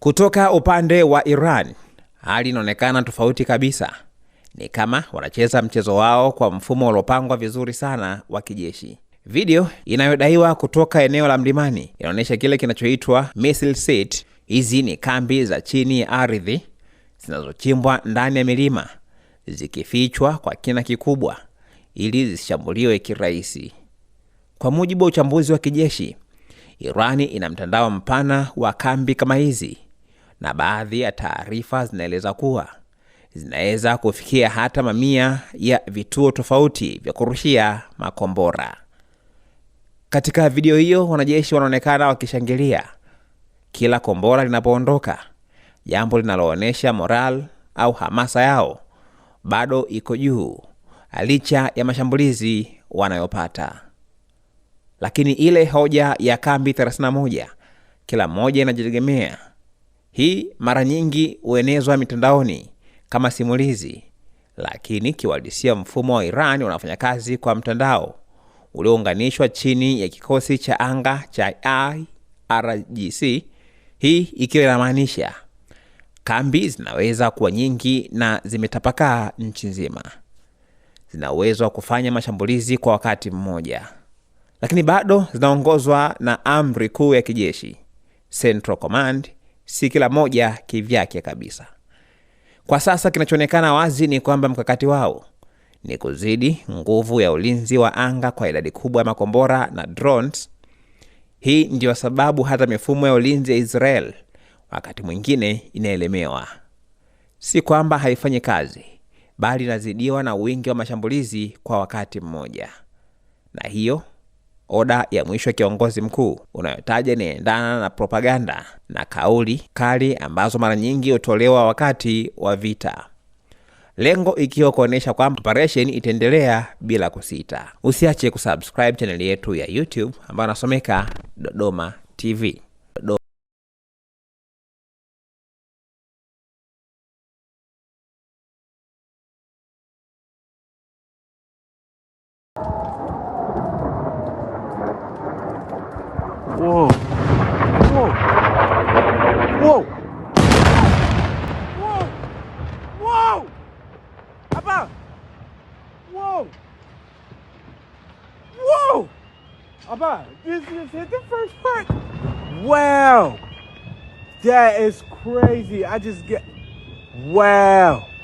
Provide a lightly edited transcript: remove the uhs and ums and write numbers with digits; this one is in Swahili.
Kutoka upande wa Iran, hali inaonekana tofauti kabisa. Ni kama wanacheza mchezo wao kwa mfumo uliopangwa vizuri sana wa kijeshi. Video inayodaiwa kutoka eneo la mlimani inaonyesha kile kinachoitwa missile set. Hizi ni kambi za chini ya ardhi zinazochimbwa ndani ya milima, zikifichwa kwa kina kikubwa ili zishambuliwe kirahisi. Kwa mujibu wa uchambuzi wa kijeshi, Irani ina mtandao mpana wa kambi kama hizi, na baadhi ya taarifa zinaeleza kuwa zinaweza kufikia hata mamia ya vituo tofauti vya kurushia makombora. Katika video hiyo, wanajeshi wanaonekana wakishangilia kila kombora linapoondoka, jambo linaloonyesha moral au hamasa yao bado iko juu licha ya mashambulizi wanayopata. Lakini ile hoja ya kambi 31 kila moja inajitegemea, hii mara nyingi huenezwa mitandaoni kama simulizi, lakini kiuhalisia mfumo wa Iran unafanya kazi kwa mtandao uliounganishwa chini ya kikosi cha anga cha IRGC. Hii ikiwa inamaanisha kambi zinaweza kuwa nyingi na zimetapakaa nchi nzima. Zina uwezo wa kufanya mashambulizi kwa wakati mmoja, lakini bado zinaongozwa na amri kuu ya kijeshi, Central Command, si kila moja kivyake kabisa. Kwa sasa kinachoonekana wazi ni kwamba mkakati wao ni kuzidi nguvu ya ulinzi wa anga kwa idadi kubwa ya makombora na drones. Hii ndio sababu hata mifumo ya ulinzi ya Israel wakati mwingine inaelemewa. Si kwamba haifanyi kazi, bali inazidiwa na wingi wa mashambulizi kwa wakati mmoja. Na hiyo oda ya mwisho ya kiongozi mkuu unayotaja inaendana na propaganda na kauli kali ambazo mara nyingi hutolewa wakati wa vita, lengo ikiwa kuonesha kwamba operation itaendelea bila kusita. Usiache kusubscribe channel yetu ya YouTube ambayo inasomeka Dodoma TV. Whoa. Whoa. Whoa. Whoa. Whoa. Abba. Whoa. Whoa. Abba, this just hit the first part. Wow. That is crazy. Wow.